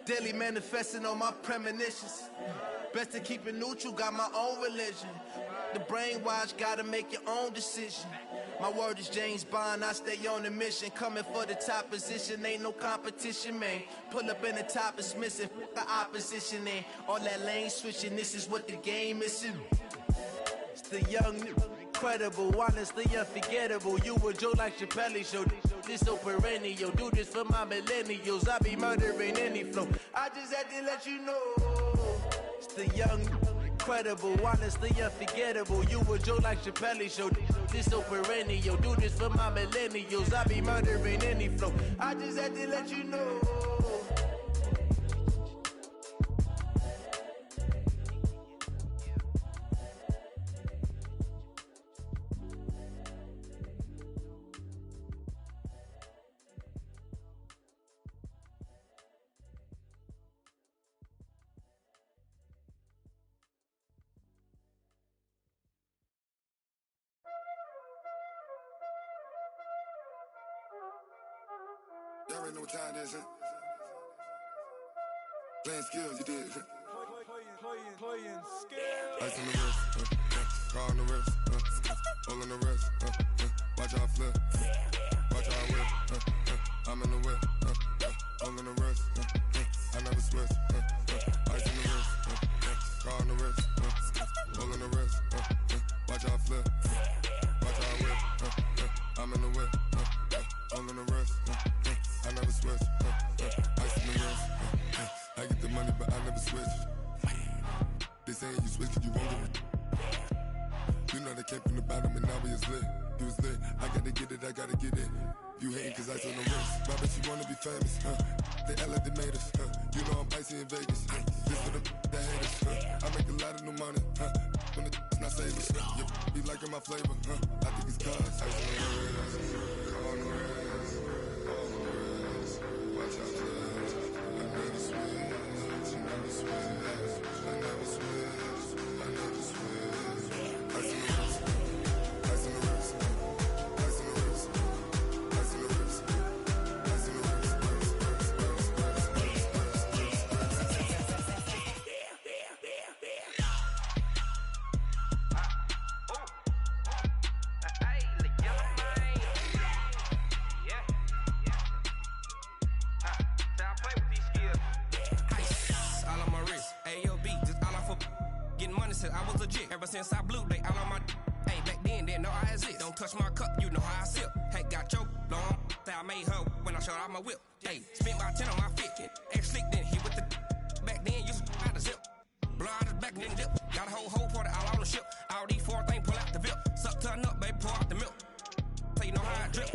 Daily manifesting on my premonitions. Best to keep it neutral, got my own religion. The brainwash, gotta make your own decision. My word is James Bond, I stay on a mission. Coming for the top position, ain't no competition, man. Pull up in the top, it's missing, the opposition, and all that lane switching, this is what the game is. It's the young, incredible, honestly unforgettable. You a Joe like Chappelle show, this so perennial. Do this for my millennials, I be murdering any flow. I just had to let you know. It's the young, incredible, honestly unforgettable. You a Joe like Chappelle show, this so perennial. Do this for my millennials, I be murdering any flow. I just had to let you know. Y'all already know what time it is, huh? Playing skills, you did. Playing skills. Ice on the wrist, car on the wrist, hole in the wrist, watch how I flip, watch how I whip, I'm in the whip, hole in the wrist, I never switch, ice on the wrist, car on the wrist, hole in the wrist, watch how I flip, watch how I whip, I'm in the whip, hole in the wrist, I never switch, ice on the wrist, I get the money but I never switch. They saying you switch 'cause you won't get it. You know they came from the bottom and now we is lit. You was lit, I gotta get it, I gotta get it. You hating 'cause ice on the wrist. My bitch, you wanna be famous, They Ella, they made us, You know I'm icy in Vegas, This for the that haters, I make a lot of new money, When the not savers, You be liking my flavor, I think it's cause ice on the wrist, on the wrist, on the wrist. Watch out, cuz I never switch, I never switch, I never switch, I never switch. Ice on the wrist, ice on the wrist, ice on the wrist, ice on the wrist, ice on the wrist. I was legit ever since I blew they all on my hey back then didn't know I exist. Don't touch my cup, you know how I sip. Hey, got your long that I made her when I showed out my whip. Hey, spent about 10 on my fit. Ex slick then hit with the back then used to out the zip. Blow out his back then dip. Got a whole party all on the ship. All these four things pull out the VIP. Suck turn up, baby, pour out the milk. So you know how I drip.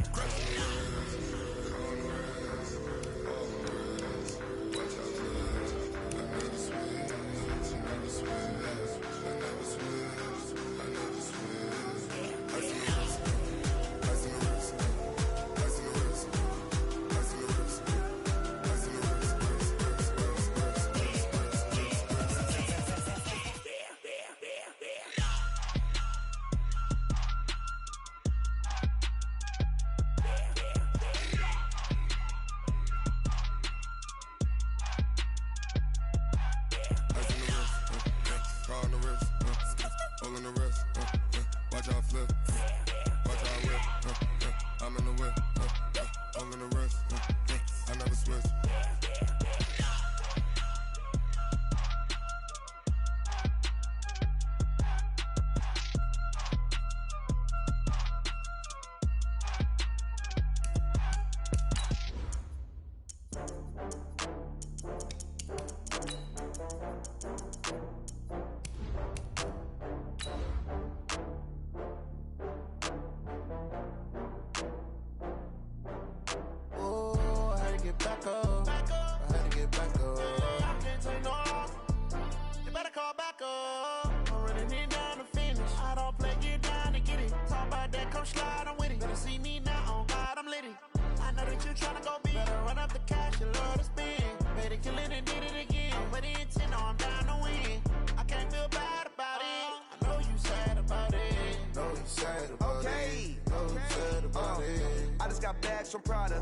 Bags from Prada,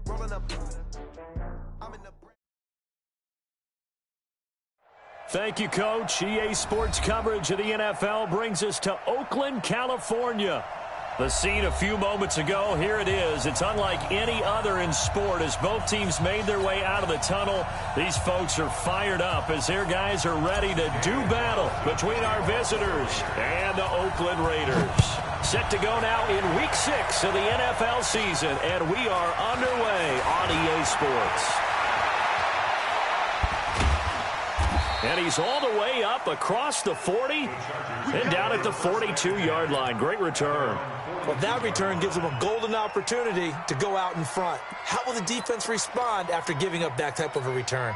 rolling up. I'm in the Thank you, Coach. EA Sports coverage of the NFL brings us to Oakland, California. The scene a few moments ago, here it is. It's unlike any other in sport as both teams made their way out of the tunnel. These folks are fired up as their guys are ready to do battle between our visitors and the Oakland Raiders. Set to go now in Week 6 of the NFL season, and we are underway on EA Sports. And he's all the way up across the 40 and down at the 42-yard line. Great return. Well, that return gives them a golden opportunity to go out in front. How will the defense respond after giving up that type of a return?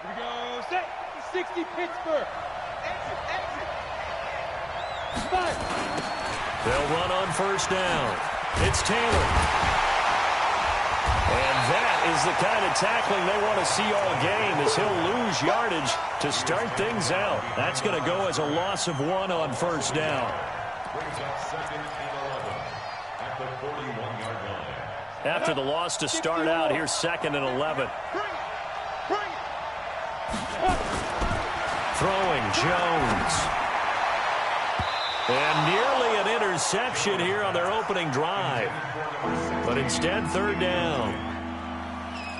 Here we go. Set. 60 Pittsburgh. Exit. Spot. They'll run on first down. It's Taylor. And that is the kind of tackling they want to see all game as he'll lose yardage to start things out. That's going to go as a loss of 1 on first down. After the loss to start out, here's 2nd and 11. Throwing Jones. And nearly an interception here on their opening drive. But instead, 3rd down.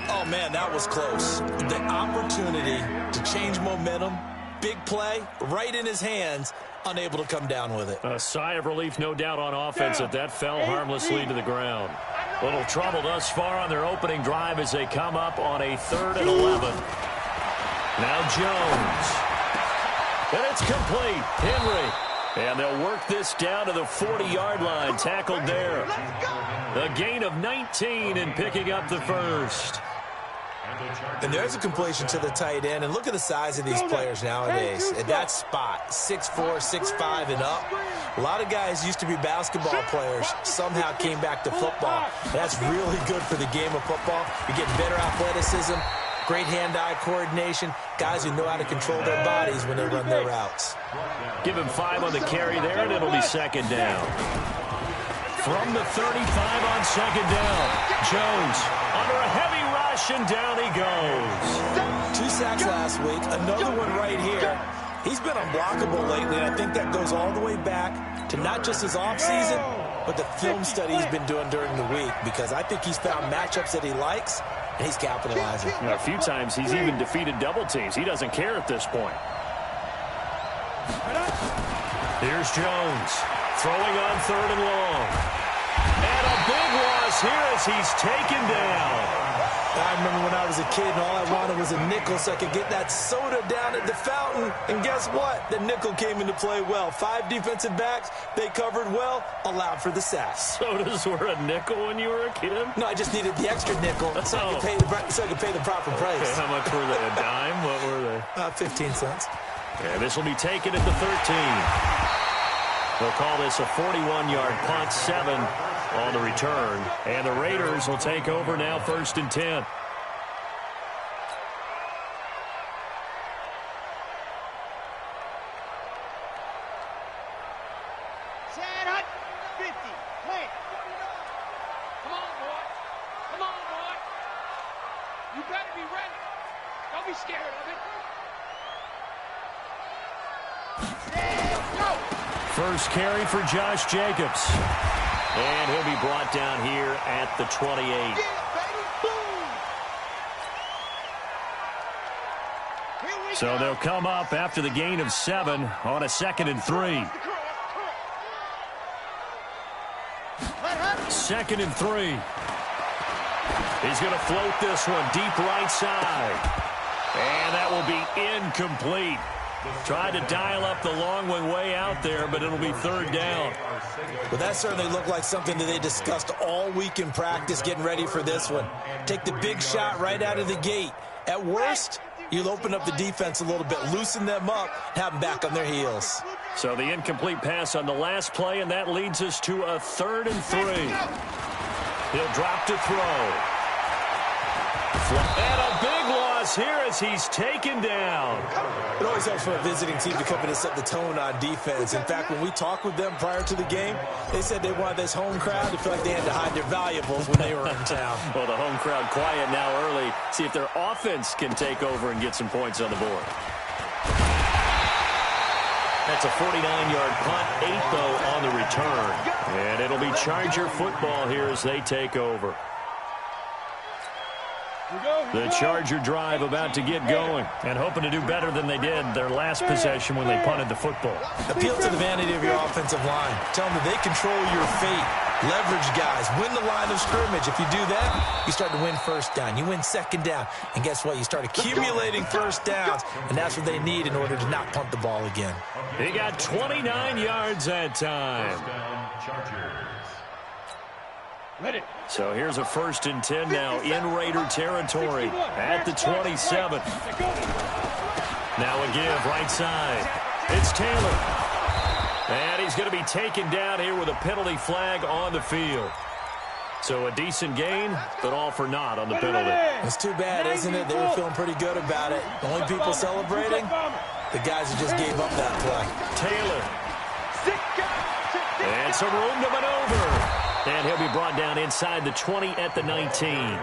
Oh, man, that was close. The opportunity to change momentum, big play, right in his hands, unable to come down with it. A sigh of relief, no doubt, on offense that fell harmlessly to the ground. Little trouble thus far on their opening drive as they come up on a 3rd and 11. Now Jones. And it's complete. Henry. And they'll work this down to the 40-yard line. Tackled there. A gain of 19 and picking up the first. And there's a completion to the tight end. And look at the size of these players nowadays. At that spot, 6'4", 6'5", and up. A lot of guys used to be basketball players. Somehow came back to football. That's really good for the game of football. You're getting better athleticism, great hand-eye coordination, guys who know how to control their bodies when they run their routes. Give him 5 on the carry there, and it'll be 2nd down. From the 35 on 2nd down, Jones under a heavy rush, and down he goes. 2 sacks last week, another one right here. He's been unblockable lately, and I think that goes all the way back to not just his offseason, but the film study he's been doing during the week, because I think he's found matchups that he likes, and he's capitalizing. A few times he's even defeated double teams. He doesn't care at this point. Here's Jones throwing on 3rd and long. And a big loss here as he's taken down. I remember when I was a kid and all I wanted was a nickel so I could get that soda down at the fountain. And guess what? The nickel came into play well. 5 defensive backs, they covered well, allowed for the sack. Sodas were a nickel when you were a kid? No, I just needed the extra nickel so I could pay the proper price. Okay, how much were they? A dime? What were they? 15 cents. And this will be taken at the 13. They'll call this a 41-yard punt, 7 on the return. And the Raiders will take over now, 1st and 10. First carry for Josh Jacobs. And he'll be brought down here at the 28. So they'll come up after the gain of 7 on a 2nd and 3. 2nd and 3. He's going to float this one deep right side. And that will be incomplete. Tried to dial up the long way out there, but it'll be 3rd down. Well, that certainly looked like something that they discussed all week in practice getting ready for this one. Take the big shot right out of the gate. At worst, you'll open up the defense a little bit, loosen them up, have them back on their heels. So the incomplete pass on the last play, and that leads us to a 3rd and 3. He'll drop to throw. And a big loss across here as he's taken down. It always helps for a visiting team to come in and set the tone on defense. In fact, when we talked with them prior to the game, they said they wanted this home crowd to feel like they had to hide their valuables when they were in town. Well, the home crowd quiet now early. See if their offense can take over and get some points on the board. That's a 49-yard punt, 8 though on the return. And it'll be Charger football here as they take over. The Charger drive about to get going and hoping to do better than they did their last possession when they punted the football. Appeal to the vanity of your offensive line. Tell them that they control your fate. Leverage guys. Win the line of scrimmage. If you do that, you start to win first down. You win second down. And guess what? You start accumulating first downs. And that's what they need in order to not punt the ball again. He got 29 yards that time. So here's a 1st and 10 now in Raider territory at the 27. Now a give right side. It's Taylor. And he's going to be taken down here with a penalty flag on the field. So a decent gain, but all for naught on the penalty. It's too bad, isn't it? They were feeling pretty good about it. The only people celebrating, the guys who just gave up that play. Taylor. And some room to maneuver. And he'll be brought down inside the 20 at the 19.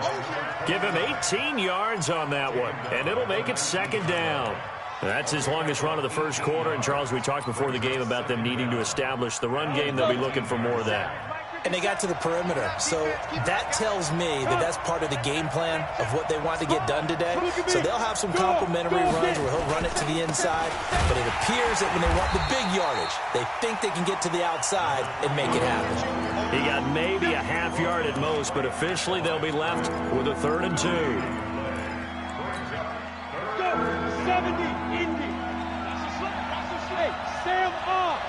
Give him 18 yards on that one, and it'll make it 2nd down. That's his longest run of the first quarter. And, Charles, we talked before the game about them needing to establish the run game. They'll be looking for more of that. And they got to the perimeter. So that tells me that that's part of the game plan of what they want to get done today. So they'll have some complimentary runs where he'll run it to the inside. But it appears that when they want the big yardage, they think they can get to the outside and make it happen. He got maybe a half yard at most, but officially they'll be left with a 3rd and 2. 70, Indy. That's a slate. Sam off.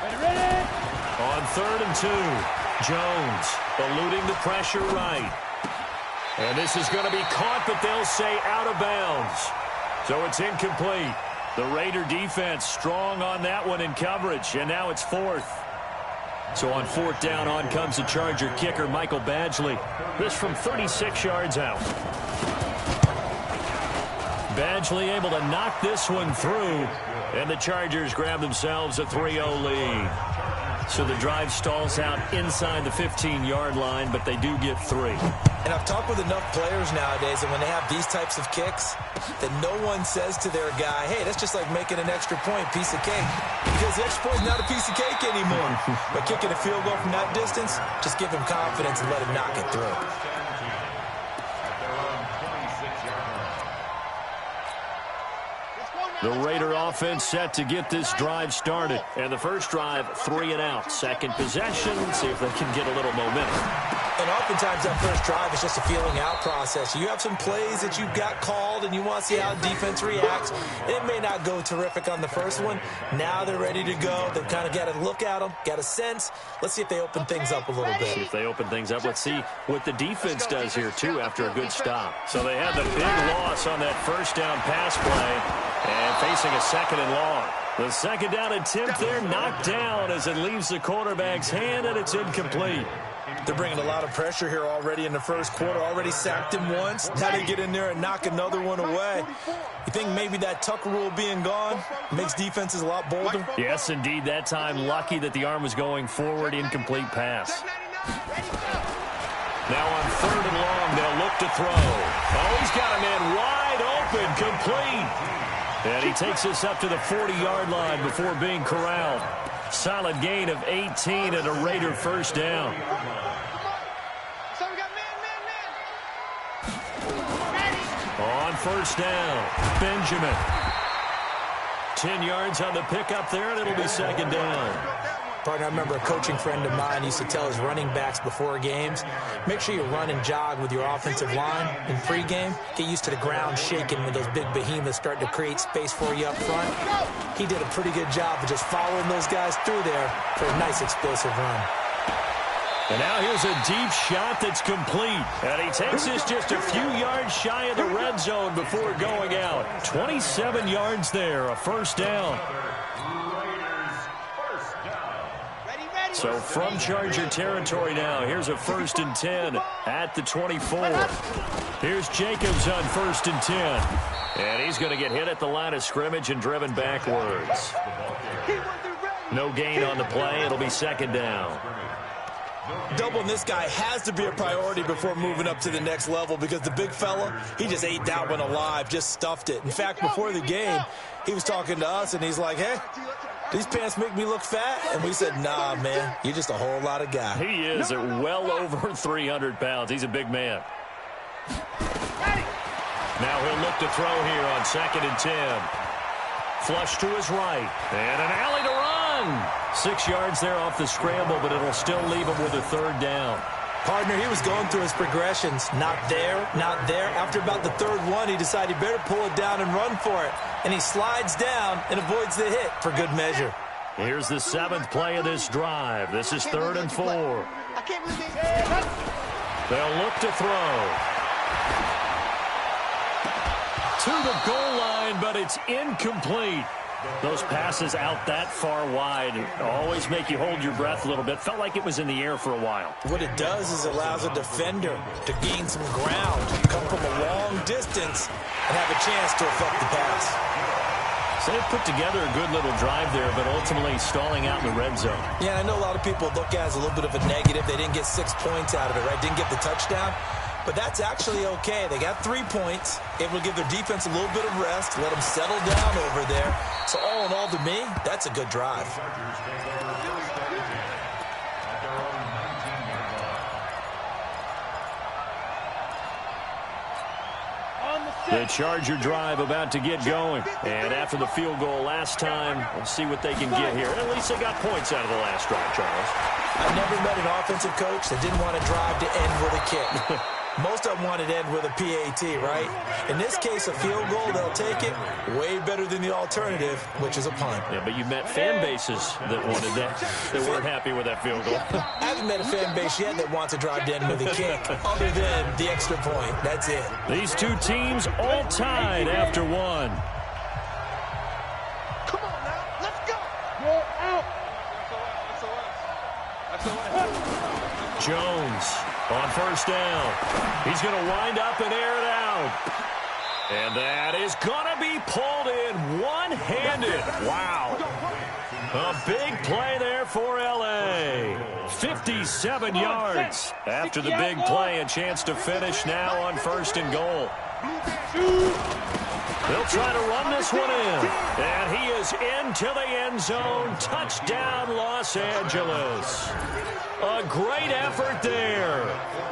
Ready? On 3rd and 2, Jones eluding the pressure right. And this is going to be caught, but they'll say out of bounds. So it's incomplete. The Raider defense strong on that one in coverage, and now it's 4th. So on 4th down, on comes the Charger kicker, Michael Badgley. This from 36 yards out. Badgley able to knock this one through, and the Chargers grab themselves a 3-0 lead. So the drive stalls out inside the 15-yard line, but they do get 3. And I've talked with enough players nowadays that when they have these types of kicks, that no one says to their guy, hey, that's just like making an extra point, piece of cake. Because the extra point is not a piece of cake anymore. But kicking a field goal from that distance, just give him confidence and let him knock it through. The Raider offense set to get this drive started. And the first drive, 3 and out. Second possession, see if they can get a little momentum. And oftentimes that first drive is just a feeling out process. You have some plays that you've got called and you want to see how defense reacts. It may not go terrific on the first one. Now they're ready to go. They've kind of got to look at them, got a sense. Let's see if they open things up a little bit. See if they open things up. Let's see what the defense does here, too, after a good stop. So they had the big loss on that first down pass play and facing a 2nd and long. The 2nd down attempt there knocked down as it leaves the quarterback's hand, and it's incomplete. They're bringing a lot of pressure here already in the first quarter. Already sacked him once. Now they get in there and knock another one away. You think maybe that Tucker rule being gone makes defenses a lot bolder? Yes, indeed. That time, lucky that the arm was going forward. Incomplete pass. Now on 3rd and long, they'll look to throw. Oh, he's got a man wide open, complete. And he takes us up to the 40-yard line before being corralled. Solid gain of 18 and a Raider first down. On 1st down, Benjamin. 10 yards on the pickup there, and it'll be 2nd down. Partner, I remember a coaching friend of mine used to tell his running backs before games, make sure you run and jog with your offensive line in pregame. Get used to the ground shaking when those big behemoths start to create space for you up front. He did a pretty good job of just following those guys through there for a nice explosive run. And now here's a deep shot that's complete. And he takes this just a few yards shy of the red zone before going out. 27 yards there, a first down. So from Charger territory now, here's a 1st and 10 at the 24. Here's Jacobs on 1st and 10. And he's going to get hit at the line of scrimmage and driven backwards. No gain on the play. It'll be 2nd down. Doubling this guy has to be a priority before moving up to the next level because the big fella, he just ate that one alive, just stuffed it. In fact, before the game, he was talking to us, and he's like, hey, these pants make me look fat? And we said, nah, man, you're just a whole lot of guy. He is at well over 300 pounds. He's a big man. Now he'll look to throw here on 2nd and 10. Flush to his right. And an alley to run. 6 yards there off the scramble, but it'll still leave him with a 3rd down. Partner, he was going through his progressions. Not there, not there. After about the 3rd one, he decided he better pull it down and run for it. And he slides down and avoids the hit for good measure. Here's the 7th play of this drive. This is 3rd and 4. They'll look to throw. To the goal line, but it's incomplete. Those passes out that far wide always make you hold your breath a little bit. Felt like it was in the air for a while. What it does is it allows a defender to gain some ground, come from a long distance, and have a chance to affect the pass. So they put together a good little drive there, but ultimately stalling out in the red zone. Yeah, I know a lot of people look at it as a little bit of a negative. They didn't get 6 points out of it, right? Didn't get the touchdown. But that's actually okay. They got 3 points. It will give their defense a little bit of rest, let them settle down over there. So all in all, to me, that's a good drive. The Charger drive about to get going. And after the field goal last time, we'll see what they can get here. At least they got points out of the last drive, Charles. I've never met an offensive coach that didn't want to drive to end with a kick. Most of them want it to end with a PAT, right? In this case, a field goal, they'll take it. Way better than the alternative, which is a punt. Yeah, but you've met fan bases that wanted that, that weren't happy with that field goal. I haven't met a fan base yet that wants to drive to end with a kick, other than the extra point. That's it. These two teams all tied after one. Come on now, let's go. Go out. Jones on 1st down. He's going to wind up and air it out. And that is going to be pulled in one-handed. Wow. A big play there for L.A. 57 yards. After the big play, a chance to finish now on 1st and goal. They'll try to run this one in. And he is into the end zone. Touchdown, Los Angeles. A great effort there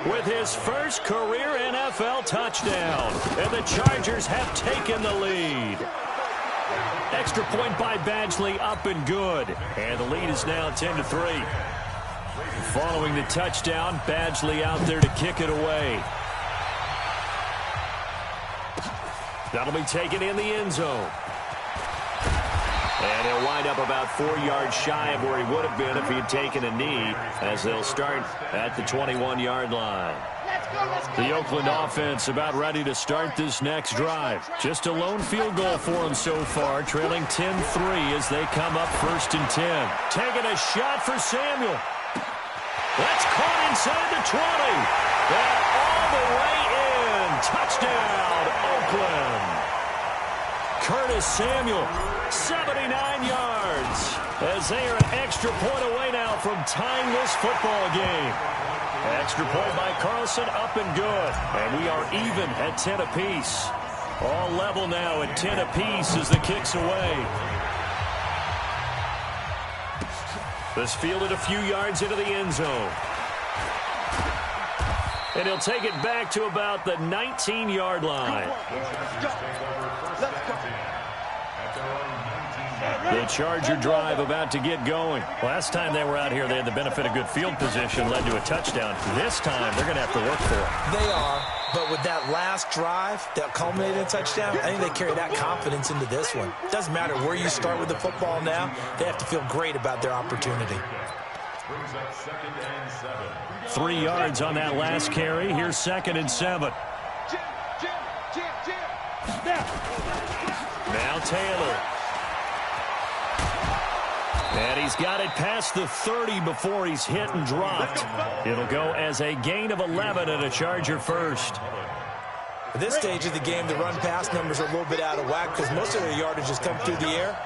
with his first career NFL touchdown. And the Chargers have taken the lead. Extra point by Badgley, up and good. And the lead is now 10-3. Following the touchdown, Badgley out there to kick it away. That'll be taken in the end zone. And he'll wind up about 4 yards shy of where he would have been if he had taken a knee, as they'll start at the 21-yard line. The Oakland offense about ready to start this next drive. Just a lone field goal for them so far, trailing 10-3 as they come up 1st and 10. Taking a shot for Samuel. That's caught inside the 20. And all the way in. Touchdown, Oakland. Curtis Samuel, 79 yards, as they are an extra point away now from tying this football game. Extra point by Carlson, up and good. And we are even at 10 apiece. All level now at 10 apiece as the kick's away. This fielded a few yards into the end zone. And he'll take it back to about the 19-yard line. The Charger drive about to get going. Last time they were out here, they had the benefit of good field position, led to a touchdown. This time, they're going to have to work for it. They are, but with that last drive that culminated in a touchdown, I think they carry that confidence into this one. Doesn't matter where you start with the football now, they have to feel great about their opportunity. 3 yards on that last carry. Here's 2nd and 7. Now Taylor. And he's got it past the 30 before he's hit and dropped. It'll go as a gain of 11 and a Charger first. At this stage of the game, the run-pass numbers are a little bit out of whack because most of their yardage has come through the air.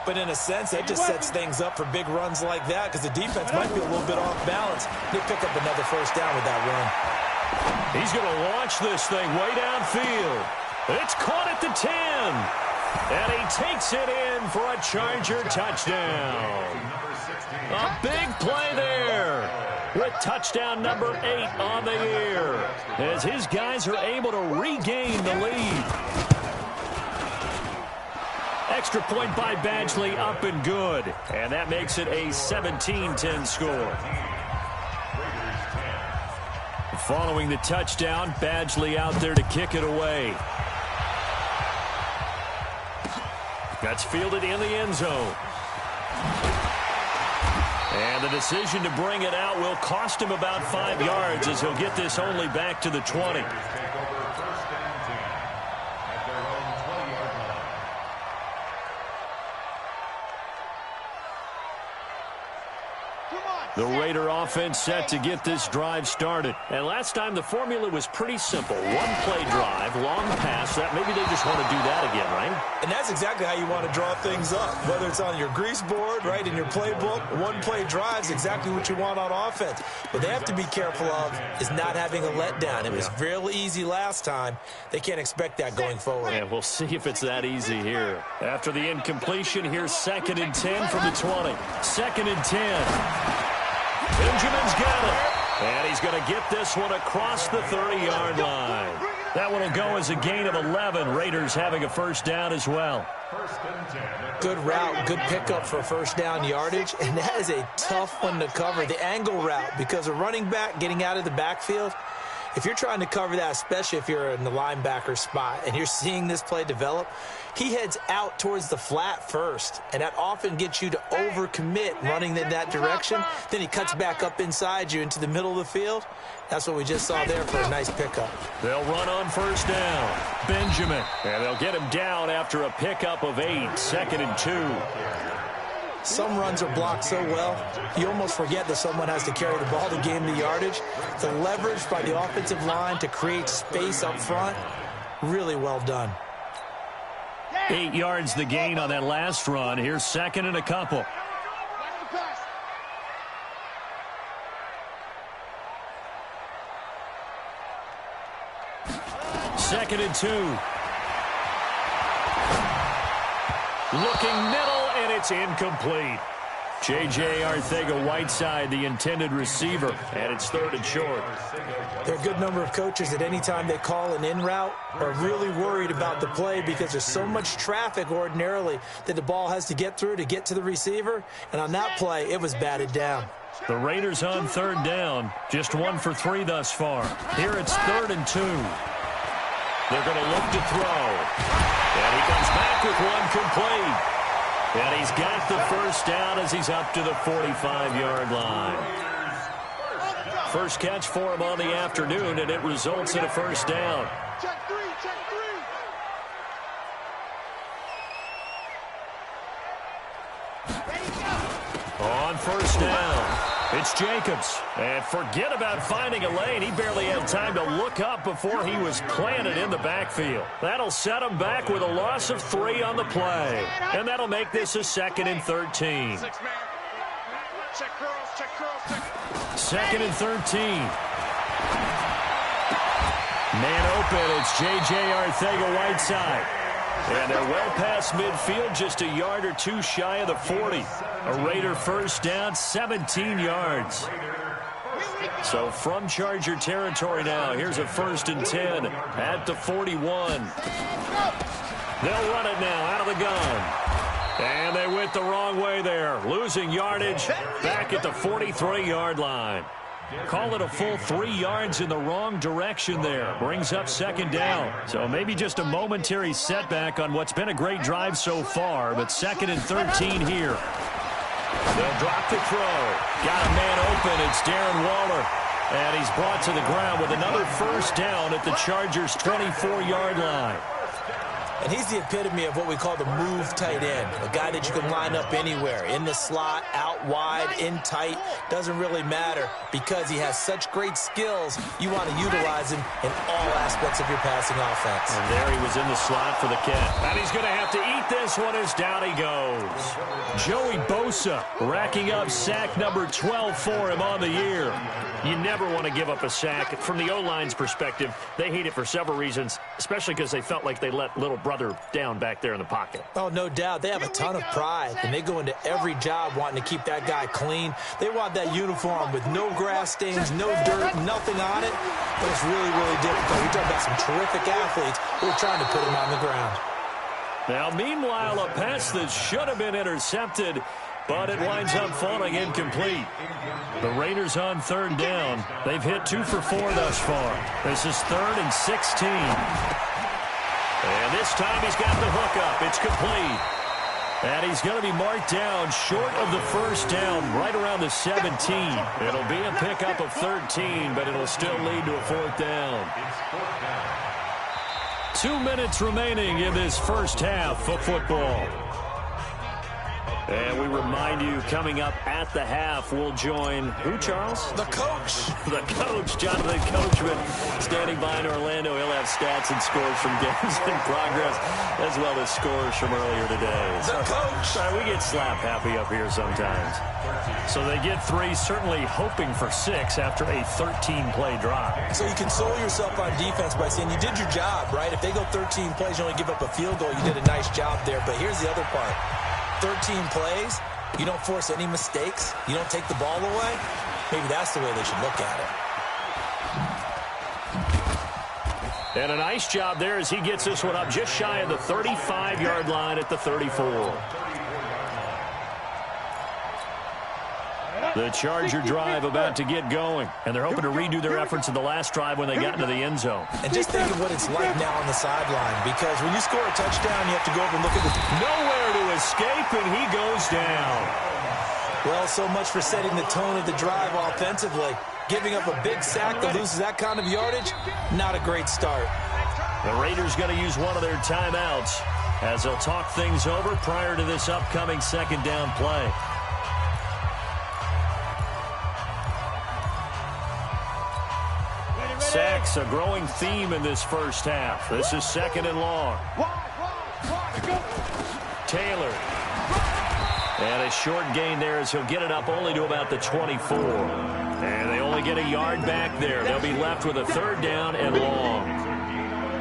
But in a sense, that just sets things up for big runs like that because the defense might be a little bit off balance. They pick up another first down with that run. He's going to launch this thing way downfield. It's caught at the 10. And he takes it in for a Charger touchdown. A big play there with touchdown number 8 on the year as his guys are able to regain the lead. Extra point by Badgley up and good. And that makes it a 17-10 score. Following the touchdown, Badgley out there to kick it away. That's fielded in the end zone. And the decision to bring it out will cost him about 5 yards as he'll get this only back to the 20. The Raider offense set to get this drive started. And last time the formula was pretty simple. One-play drive, long pass. That maybe they just want to do that again, right? And that's exactly how you want to draw things up. Whether it's on your grease board, right, in your playbook, one-play drive is exactly what you want on offense. What they have to be careful of is not having a letdown. It was really easy last time. They can't expect that going forward. Yeah, we'll see if it's that easy here. After the incompletion, here's 2nd and 10 from the 20. 2nd and 10. Benjamin's got it. And he's going to get this one across the 30-yard line. That one will go as a gain of 11. Raiders having a first down as well. Good route, good pickup for first down yardage. And that is a tough one to cover, the angle route, because a running back getting out of the backfield, if you're trying to cover that, especially if you're in the linebacker spot and you're seeing this play develop, he heads out towards the flat first, and that often gets you to overcommit running in that direction. Then he cuts back up inside you into the middle of the field. That's what we just saw there for a nice pickup. They'll run on first down. Benjamin, and they'll get him down after a pickup of 8. 2nd and 2. Some runs are blocked so well, you almost forget that someone has to carry the ball to gain the yardage. The leverage by the offensive line to create space up front, really well done. 8 yards the gain on that last run. Here's 2nd and a couple. Second and 2. Looking middle. And it's incomplete. J.J. Arcega-Whiteside, the intended receiver, and it's 3rd and short. There are a good number of coaches that any time they call an in route are really worried about the play because there's so much traffic ordinarily that the ball has to get through to get to the receiver. And on that play, it was batted down. The Raiders on 3rd down. Just 1 for 3 thus far. Here it's 3rd and 2. They're going to look to throw. And he comes back with one complete. And he's got the first down as he's up to the 45-yard line. First catch for him on the afternoon, and it results in a first down. Check three. On first down, it's Jacobs. And forget about finding a lane. He barely had time to look up before he was planted in the backfield. That'll set him back with a loss of 3 on the play. And that'll make this a 2nd and 13. 2nd and 13. Man open, it's J.J. Arcega-Whiteside. And they're well past midfield, just a yard or 2 shy of the 40. A Raider first down, 17 yards. So from Charger territory now, here's a 1st and 10 at the 41. They'll run it now out of the gun. And they went the wrong way there, losing yardage back at the 43-yard line. Call it a full 3 yards in the wrong direction there. Brings up 2nd down. So maybe just a momentary setback on what's been a great drive so far, but 2nd and 13 here. They'll drop the throw. Got a man open. It's Darren Waller. And he's brought to the ground with another first down at the Chargers' 24-yard line. And he's the epitome of what we call the move tight end, a guy that you can line up anywhere, in the slot, out wide, in tight, doesn't really matter because he has such great skills. You want to utilize him in all aspects of your passing offense. And there he was in the slot for the catch. And he's going to have to eat this one as down he goes. Joey Bosa racking up sack number 12 for him on the year. You never want to give up a sack. From the O-line's perspective, they hate it for several reasons, especially because they felt like they let little brother down back there in the pocket. Oh, no doubt. They have a ton of pride, and they go into every job wanting to keep that guy clean. They want that uniform with no grass stains, no dirt, nothing on it. But it's really, really difficult. We're talking about some terrific athletes who are trying to put him on the ground. Now, meanwhile, a pass that should have been intercepted, but it winds up falling incomplete. The Raiders on third down. They've hit 2 for 4 thus far. This is 3rd and 16. And this time he's got the hook up. It's complete. And he's going to be marked down short of the first down, right around the 17. It'll be a pickup of 13, but it'll still lead to a 4th down. 2 minutes remaining in this first half of football. And we remind you, coming up at the half, we'll join who, Charles? The coach. The coach, Jonathan Coachman, standing by in Orlando. He'll have stats and scores from games in progress, as well as scores from earlier today. The coach. We get slap happy up here sometimes. So they get 3, certainly hoping for 6 after a 13-play drive. So you console yourself on defense by saying you did your job, right? If they go 13 plays, you only give up a field goal, you did a nice job there. But here's the other part. 13 plays, you don't force any mistakes, you don't take the ball away. Maybe that's the way they should look at it. And a nice job there as he gets this one up just shy of the 35-yard line at the 34. The Charger drive about to get going, and they're hoping to redo their efforts in the last drive when they got into the end zone. And just think of what it's like now on the sideline, because when you score a touchdown, you have to go over and look at the... Nowhere to escape, and he goes down. Well, so much for setting the tone of the drive offensively. Giving up a big sack that loses that kind of yardage, not a great start. The Raiders going to use one of their timeouts as they'll talk things over prior to this upcoming second down play. Sacks, a growing theme in this first half. This is 2nd and long. Taylor. And a short gain there as he'll get it up only to about the 24. And they only get a yard back there. They'll be left with a 3rd down and long.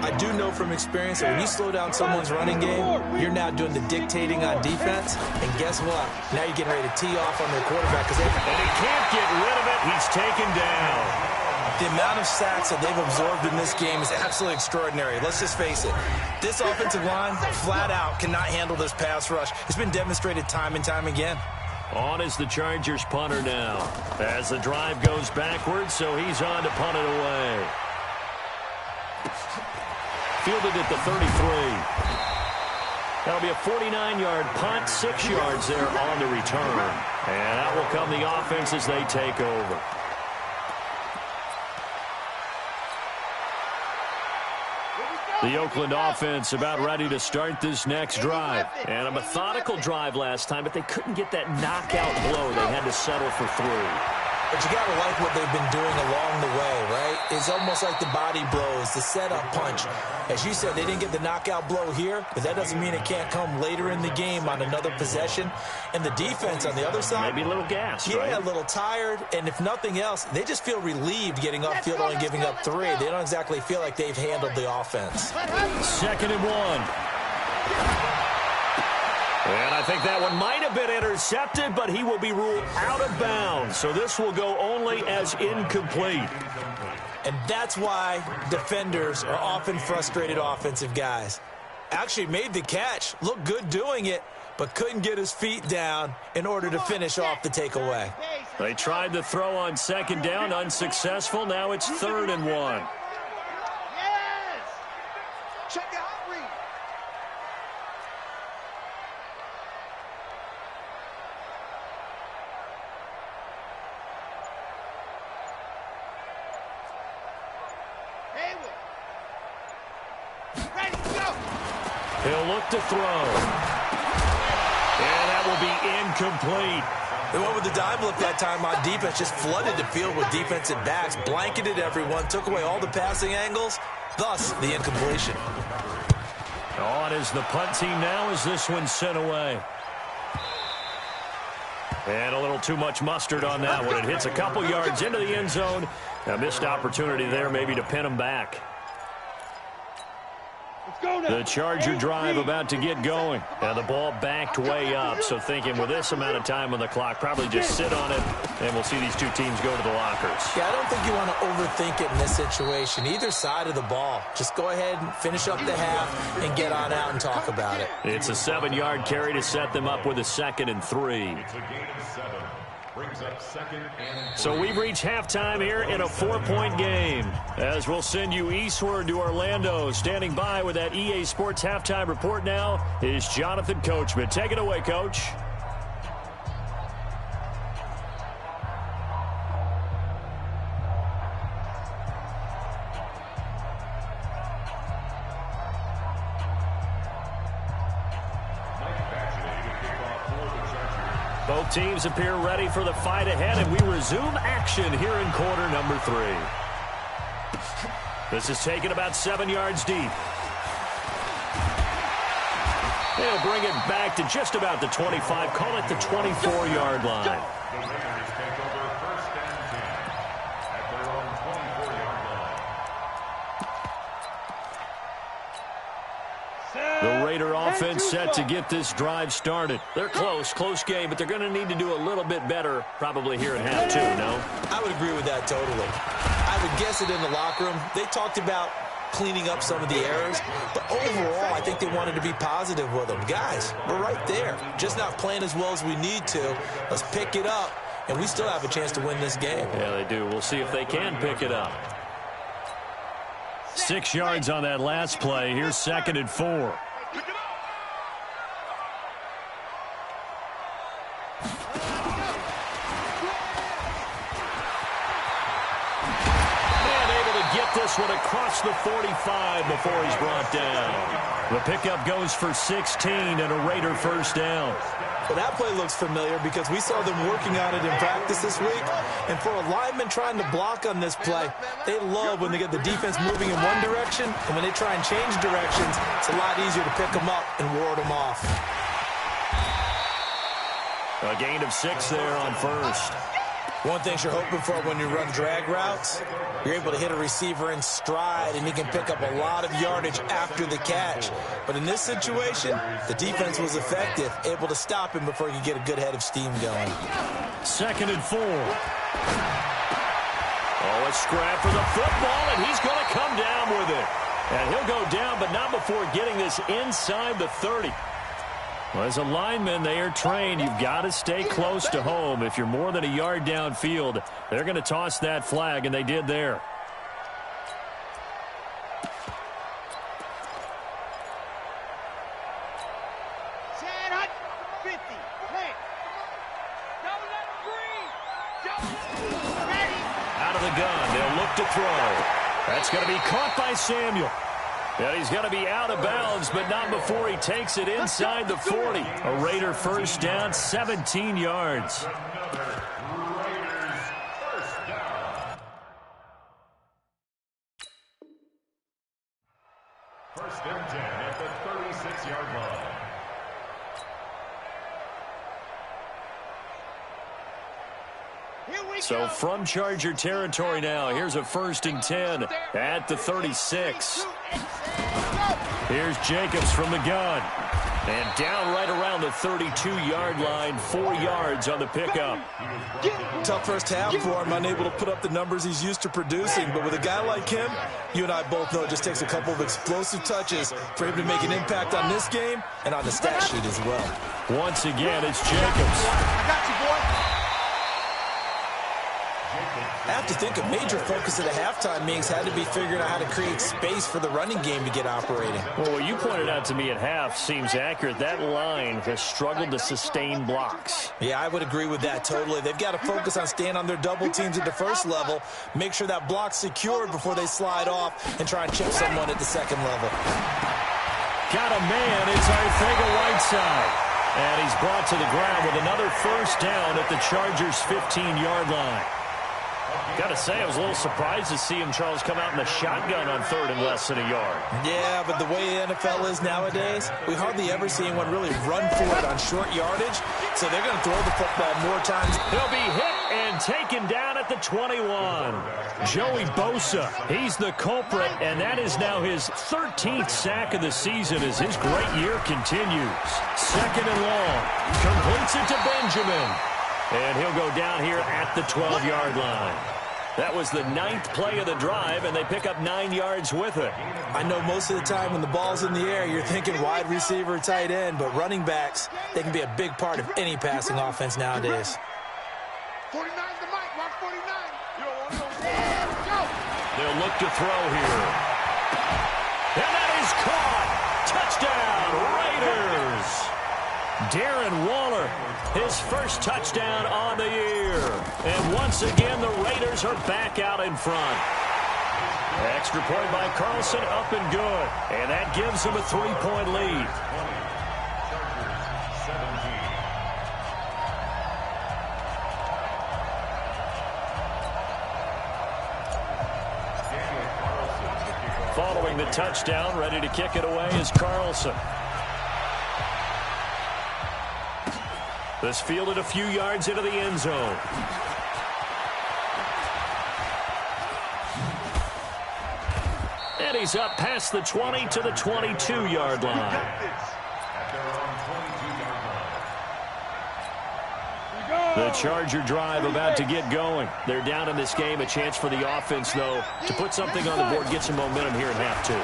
I do know from experience that when you slow down someone's running game, you're now doing the dictating on defense. And guess what? Now you're getting ready to tee off on their quarterback. And he can't get rid of it. He's taken down. The amount of sacks that they've absorbed in this game is absolutely extraordinary. Let's just face it. This offensive line, flat out, cannot handle this pass rush. It's been demonstrated time and time again. On is the Chargers punter now. As the drive goes backwards, so he's on to punt it away. Fielded at the 33. That'll be a 49-yard punt, 6 yards there on the return. And out will come the offense as they take over. The Oakland offense about ready to start this next drive. And a methodical drive last time, but they couldn't get that knockout blow. They had to settle for 3. But you got to like what they've been doing along the way, right? It's almost like the body blows, the setup punch. As you said, they didn't get the knockout blow here, but that doesn't mean it can't come later in the game on another possession. And the defense on the other side, maybe a little gassed, yeah, right? A little tired. And if nothing else, they just feel relieved getting upfield, only giving up 3. They don't exactly feel like they've handled the offense. 2nd and 1. And I think that one might have been intercepted, but he will be ruled out of bounds. So this will go only as incomplete. And that's why defenders are often frustrated offensive guys. Actually made the catch, looked good doing it, but couldn't get his feet down in order to finish off the takeaway. They tried to throw on 2nd down, unsuccessful. Now it's 3rd and 1. He'll look to throw. And that will be incomplete. They went with the dime look that time on defense, just flooded the field with defensive backs, blanketed everyone, took away all the passing angles, thus the incompletion. On is the punt team now as this one's sent away. And a little too much mustard on that one. It hits a couple yards into the end zone. A missed opportunity there maybe to pin them back. The Charger drive about to get going. Now the ball backed way up, so thinking with this amount of time on the clock, probably just sit on it, and we'll see these two teams go to the lockers. Yeah, I don't think you want to overthink it in this situation. Either side of the ball. Just go ahead and finish up the half and get on out and talk about it. It's a 7-yard carry to set them up with a 2nd and 3. So we've reached halftime here in a 4-point game. As we'll send you eastward to Orlando. Standing by with that EA Sports halftime report now is Jonathan Coachman. Take it away, Coach. Both teams appear ready for the fight ahead, and we resume action here in quarter number 3. This is taken about 7 yards deep. They'll bring it back to just about the 25, call it the 24-yard line. The Raider offense set to get this drive started. They're close game, but they're going to need to do a little bit better probably here in half 2, no? I would agree with that totally. I would guess it in the locker room. They talked about cleaning up some of the errors, but overall, I think they wanted to be positive with them. Guys, we're right there. Just not playing as well as we need to. Let's pick it up, and we still have a chance to win this game. Yeah, they do. We'll see if they can pick it up. 6 yards on that last play. Here's 2nd and 4. This one across the 45 before he's brought down. The pickup goes for 16 and a Raider first down. Well, that play looks familiar because we saw them working on it in practice this week. And for a lineman trying to block on this play, they love when they get the defense moving in one direction. And when they try and change directions, it's a lot easier to pick them up and ward them off. A gain of 6 there on first. One thing you're hoping for when you run drag routes, you're able to hit a receiver in stride, and he can pick up a lot of yardage after the catch. But in this situation, the defense was effective, able to stop him before he could get a good head of steam going. 2nd and 4. Oh, a scrap for the football, and he's going to come down with it. And he'll go down, but not before getting this inside the 30. Well, as a lineman, they are trained. You've got to stay close to home. If you're more than a yard downfield, they're going to toss that flag, and they did there. Out of the gun, they'll look to throw. That's going to be caught by Samuel. And he's going to be out of bounds, but not before he takes it inside the 40. A Raider first down, 17 yards. First and 10 at the 36-yard line. So from Charger territory now, here's a 1st and 10 at the 36. Here's Jacobs from the gun. And down right around the 32-yard line, 4 yards on the pickup. Tough first half for him, unable to put up the numbers he's used to producing. But with a guy like him, you and I both know it just takes a couple of explosive touches for him to make an impact on this game and on the stat sheet as well. Once again, it's Jacobs. I got you, boy. I have to think a major focus of the halftime meetings had to be figuring out how to create space for the running game to get operating. Well, what you pointed out to me at half seems accurate. That line has struggled to sustain blocks. Yeah, I would agree with that totally. They've got to focus on staying on their double teams at the first level, make sure that block's secured before they slide off and try and chip someone at the second level. Got a man. It's Arcega-Whiteside. And he's brought to the ground with another first down at the Chargers' 15-yard line. Got to say, I was a little surprised to see him, Charles, come out in the shotgun on third and less than a yard. Yeah, but the way the NFL is nowadays, we hardly ever see anyone really run for it on short yardage. So they're going to throw the football more times. He'll be hit and taken down at the 21. Joey Bosa, he's the culprit, and that is now his 13th sack of the season as his great year continues. Second and long. Completes it to Benjamin. And he'll go down here at the 12-yard line. That was the 9th play of the drive, and they pick up 9 yards with it. I know most of the time when the ball's in the air, you're thinking wide receiver, tight end, but running backs, they can be a big part of any passing offense nowadays. 49's the mic, mark 49. You don't want to go. They'll look to throw here. And that is caught. Touchdown, Raiders. Darren Waller, his first touchdown on the year. And once again, the Raiders are back out in front. Extra point by Carlson, up and good. And that gives them a 3-point lead. Following the touchdown, ready to kick it away is Carlson. This fielded a few yards into the end zone. And he's up past the 20 to the 22-yard line. The Charger drive about to get going. They're down in this game. A chance for the offense, though, to put something on the board, get some momentum here in half two.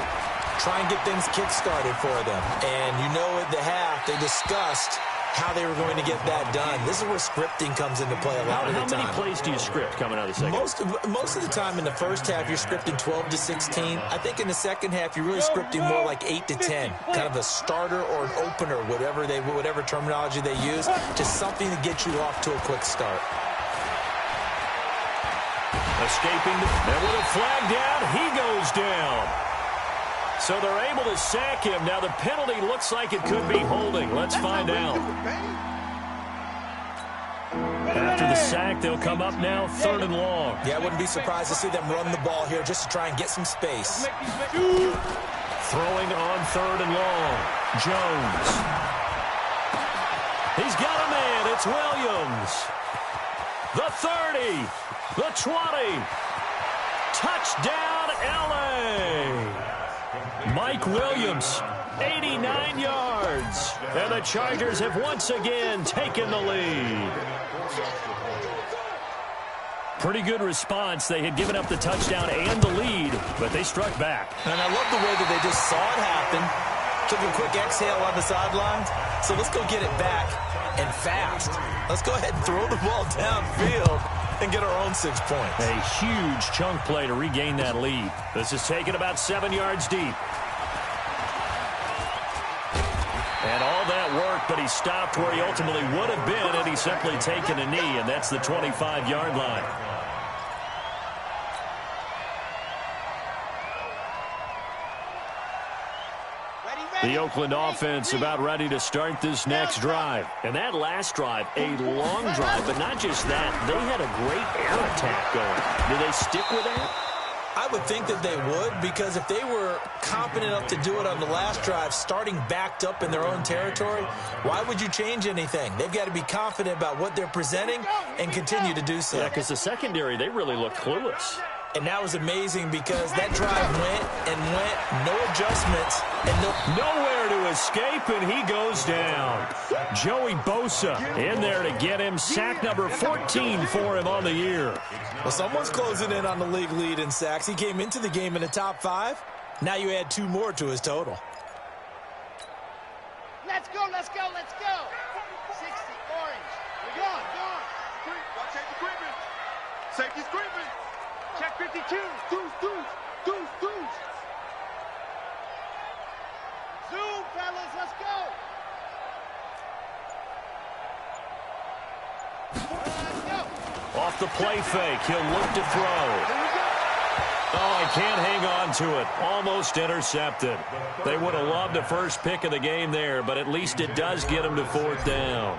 Try and get things kick-started for them. And you know at the half, they discussed how they were going to get that done. This is where scripting comes into play a lot of the time. How many plays do you script coming out of the second? Most of the time in the first half, you're scripting 12 to 16. I think in the second half, you're really scripting more like 8 to 10. Kind of a starter or an opener, whatever terminology they use, just something to get you off to a quick start. Escaping, and with a flag down, he goes down. So they're able to sack him. Now the penalty looks like it could be holding. Let's find out. After the sack, they'll come up now, third and long. Yeah, I wouldn't be surprised to see them run the ball here just to try and get some space. Throwing on third and long. Jones. He's got a man. It's Williams. The 30. The 20. Touchdown, L.A. Mike Williams, 89 yards. And the Chargers have once again taken the lead. Pretty good response. They had given up the touchdown and the lead, but they struck back. And I love the way that they just saw it happen. Took a quick exhale on the sidelines. So let's go get it back and fast. Let's go ahead and throw the ball downfield and get our own 6 points. A huge chunk play to regain that lead. This is taken about 7 yards deep. And all that work, but he stopped where he ultimately would have been, and he's simply taken a knee, and that's the 25-yard line. The Oakland offense about ready to start this next drive. And that last drive, a long drive, but not just that. They had a great air attack going. Do they stick with that? I would think that they would, because if they were competent enough to do it on the last drive, starting backed up in their own territory, why would you change anything? They've got to be confident about what they're presenting and continue to do so. Yeah, because the secondary, they really looked clueless. And that was amazing because that drive went and went, no adjustments, and nowhere to escape, and he goes down. Joey Bosa in there to get him. Sack number 14 for him on the year. Well, someone's closing in on the league lead in sacks. He came into the game in the top 5. Now you add 2 more to his total. Let's go, let's go, let's go. 60, orange. We're gone, gone. Watch safety creeping. Safety's creeping. Check 52. Deuce, deuce, deuce, deuce. Zoom, fellas, let's go. Let's go. Off the play fake, he'll look to throw. Oh, he can't hang on down to it. Almost intercepted. They would have loved the first pick of the game there, but at least it does get them to 4th down.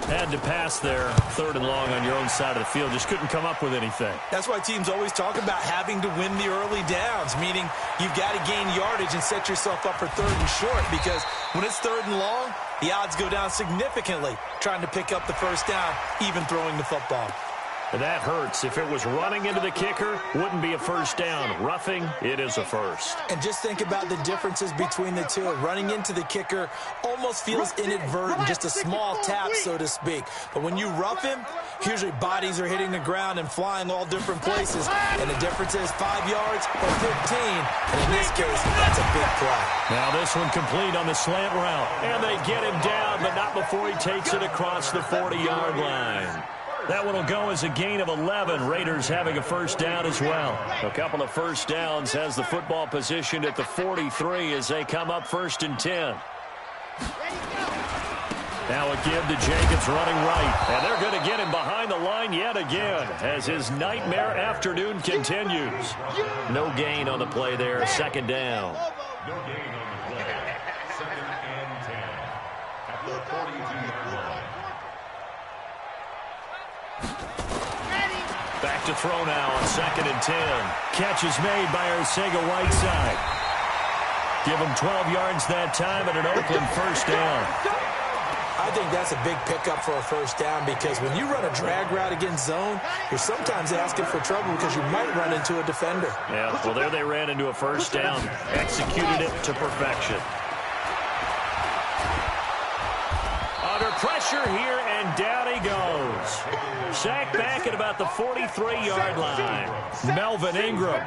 Had to pass there, 3rd and long on your own side of the field. Just couldn't come up with anything. That's why teams always talk about having to win the early downs, meaning you've got to gain yardage and set yourself up for 3rd and short, because when it's 3rd and long, the odds go down significantly trying to pick up the first down, even throwing the football. That hurts. If it was running into the kicker, wouldn't be a first down. Roughing, it is a first. And just think about the differences between the two. Running into the kicker almost feels inadvertent, just a small tap, so to speak. But when you rough him, usually bodies are hitting the ground and flying all different places. And the difference is 5 yards or 15. And in this case, that's a big play. Now this one complete on the slant route. And they get him down, but not before he takes it across the 40-yard line. That one will go as a gain of 11. Raiders having a first down as well. A couple of first downs has the football positioned at the 43 as they come up 1st and 10. Now a give to Jenkins running right. And they're going to get him behind the line yet again as his nightmare afternoon continues. No gain on the play there. 2nd down. No gain on the play. 2nd and 10 at the 42-yard line. Back to throw now on 2nd and 10. Catch is made by Arcega-Whiteside. Give him 12 yards that time and an Oakland first down. I think that's a big pickup for a first down, because when you run a drag route against zone, you're sometimes asking for trouble because you might run into a defender. Yeah, well, there they ran into a first down. Executed it to perfection. Under pressure here, and down he goes. Sacked back at about the 43-yard line. Melvin Ingram.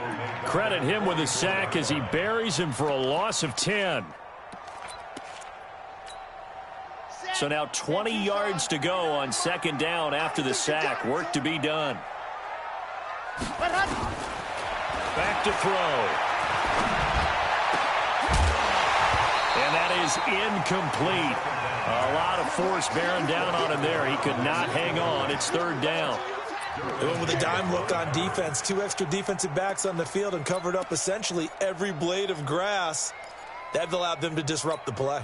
Credit him with a sack as he buries him for a loss of 10. So now 20 yards to go on 2nd down after the sack. Work to be done. Back to throw. And that is incomplete. A lot of force bearing down on him there. He could not hang on. It's 3rd down. They went with a dime look on defense. 2 extra defensive backs on the field and covered up essentially every blade of grass. That allowed them to disrupt the play.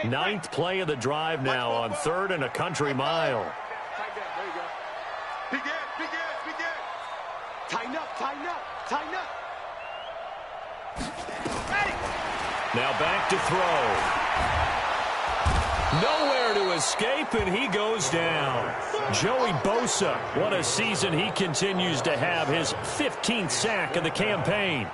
9th play of the drive now on 3rd and a country mile. Begin. Tighten up. Now back to throw. Nowhere to escape, and he goes down. Joey Bosa, what a season he continues to have. His 15th sack of the campaign.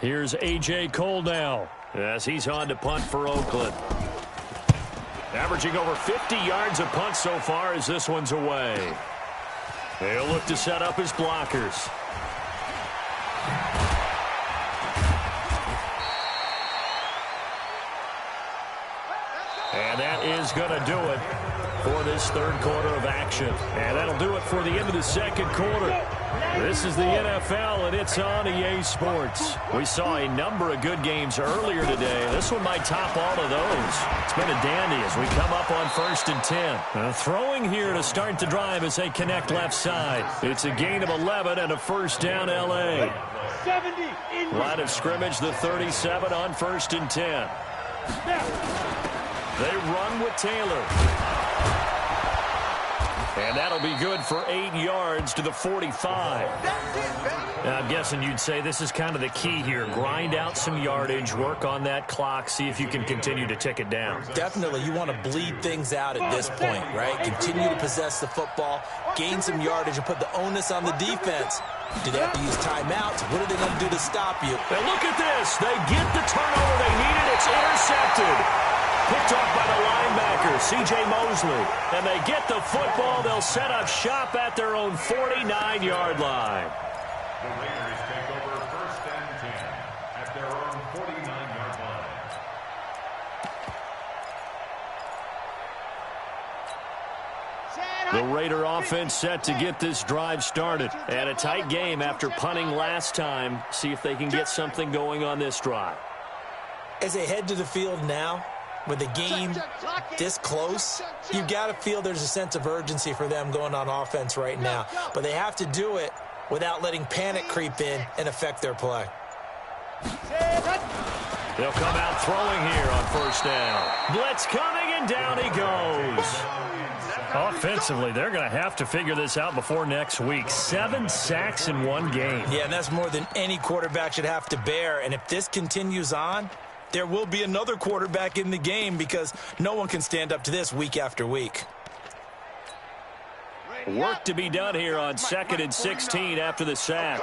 Here's A.J. Cole now as he's on to punt for Oakland. Averaging over 50 yards a punt so far as this one's away. They'll look to set up his blockers. And that is going to do it for this 3rd quarter of action. And that'll do it for the end of the 2nd quarter. This is the NFL, and it's on EA Sports. We saw a number of good games earlier today. This one might top all of those. It's been a dandy as we come up on 1st and 10. Throwing here to start the drive as they connect left side. It's a gain of 11 and a first down L.A. Line of scrimmage, the 37 on 1st and 10. They run with Taylor. And that'll be good for 8 yards to the 45. Now, I'm guessing you'd say this is kind of the key here. Grind out some yardage, work on that clock, see if you can continue to tick it down. Definitely. You want to bleed things out at this point, right? Continue to possess the football, gain some yardage, and put the onus on the defense. Do they have to use timeouts? What are they going to do to stop you? Now look at this. They get the turnover they needed. It's intercepted. Picked off by the linebacker, C.J. Mosley. And they get the football. They'll set up shop at their own 49-yard line. The Raiders take over 1st and 10 at their own 49-yard line. The Raider offense set to get this drive started. And a tight game after punting last time. See if they can get something going on this drive. As they head to the field now, with a game this close, you've got to feel there's a sense of urgency for them going on offense right now. But they have to do it without letting panic creep in and affect their play. They'll come out throwing here on first down. Blitz coming, and down he goes. Offensively, they're going to have to figure this out before next week. 7 sacks in one game. Yeah, and that's more than any quarterback should have to bear. And if this continues on, there will be another quarterback in the game because no one can stand up to this week after week. Work to be done here on 2nd and 16 after the sack.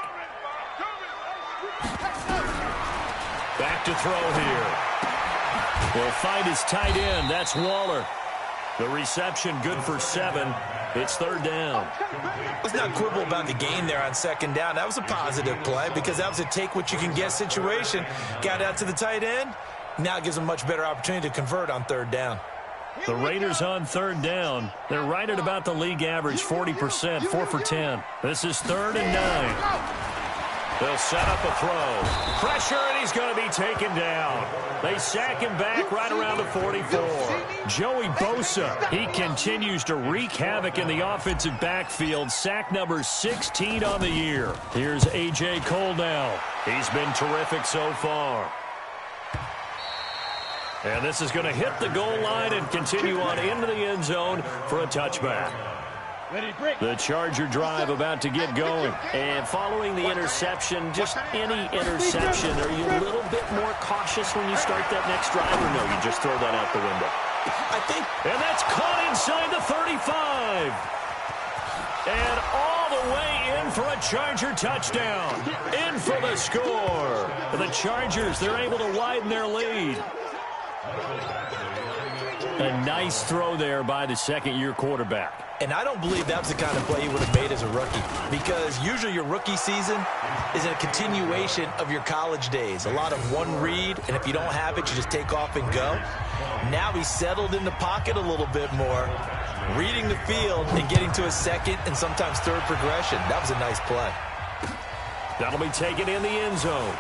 Back to throw here. Will find his tight end. That's Waller. The reception good for 7. It's 3rd down. Let's not quibble about the gain there on 2nd down. That was a positive play because that was a take-what-you-can-get situation. Got out to the tight end. Now it gives them a much better opportunity to convert on 3rd down. The Raiders on 3rd down. They're right at about the league average, 40%, 4 for 10. This is 3rd and 9. They'll set up a throw. Pressure, and he's going to be taken down. They sack him back right around the 44. Joey Bosa, he continues to wreak havoc in the offensive backfield. Sack number 16 on the year. Here's A.J. Cole now. He's been terrific so far. And this is going to hit the goal line and continue on into the end zone for a touchback. The Charger drive about to get going. And following the interception, just any interception, are you a little bit more cautious when you start that next drive, or no, you just throw that out the window? I think. And that's caught inside the 35. And all the way in for a Charger touchdown. In for the score. The Chargers, they're able to widen their lead. A nice throw there by the second-year quarterback. And I don't believe that was the kind of play he would have made as a rookie, because usually your rookie season is a continuation of your college days. A lot of one read, and if you don't have it, you just take off and go. Now he's settled in the pocket a little bit more, reading the field and getting to a second and sometimes third progression. That was a nice play. That'll be taken in the end zone.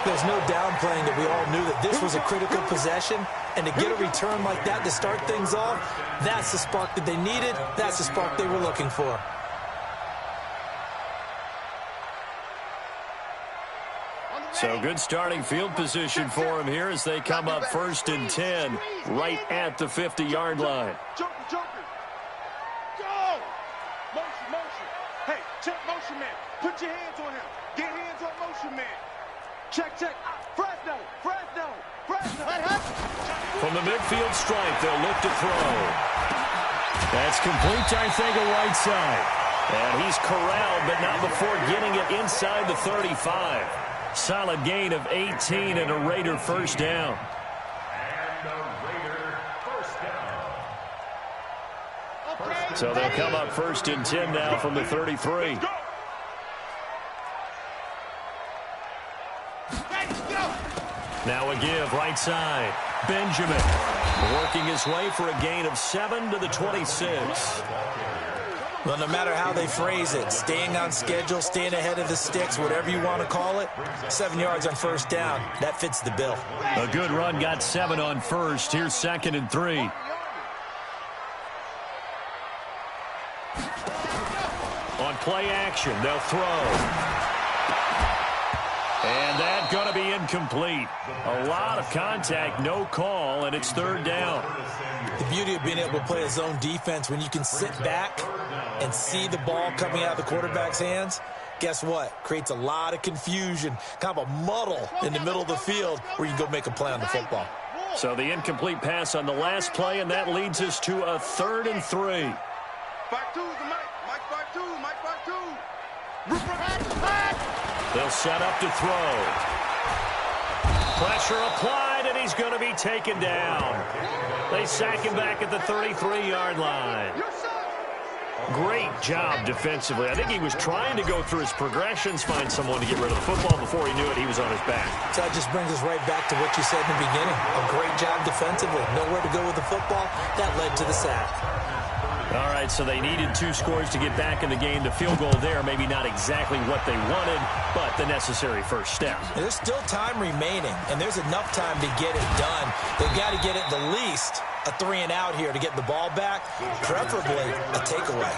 There's no downplaying that we all knew that this was a critical possession, and to get a return like that to start things off, that's the spark that they needed. That's the spark they were looking for. So good starting field position for him here as they come up 1st and 10 right at the 50-yard line. Joker. Go! Motion. Hey, check motion man. Put your hands on him. Get hands on motion man. Check. Fresno. From the midfield stripe, they'll look to throw. That's complete to right side. And he's corralled, but not before getting it inside the 35. Solid gain of 18 and a Raider first down. So they'll come up 1st and 10 now from the 33. Now a give right side. Benjamin working his way for a gain of 7 to the 26. Well, no matter how they phrase it, staying on schedule, staying ahead of the sticks, whatever you want to call it, 7 yards on first down, that fits the bill. A good run got 7 on first. Here's 2nd and 3. On play action, they'll throw. And that's going to be incomplete. A lot of contact, no call, and it's 3rd down. The beauty of being able to play a zone defense when you can sit back and see the ball coming out of the quarterback's hands, guess what? Creates a lot of confusion, kind of a muddle in the middle of the field where you can go make a play on the football. So the incomplete pass on the last play, and that leads us to a 3rd and 3. 5-2 is the Mike 5-2. They'll set up to throw. Pressure applied, and he's going to be taken down. They sack him back at the 33-yard line. Great job defensively. I think he was trying to go through his progressions, find someone to get rid of the football. Before he knew it, he was on his back. So that just brings us right back to what you said in the beginning. A great job defensively. Nowhere to go with the football. That led to the sack. All right, so they needed 2 scores to get back in the game. The field goal there, maybe not exactly what they wanted, but the necessary first step. There's still time remaining, and there's enough time to get it done. They've got to get at the least a 3-and-out here to get the ball back, preferably a takeaway.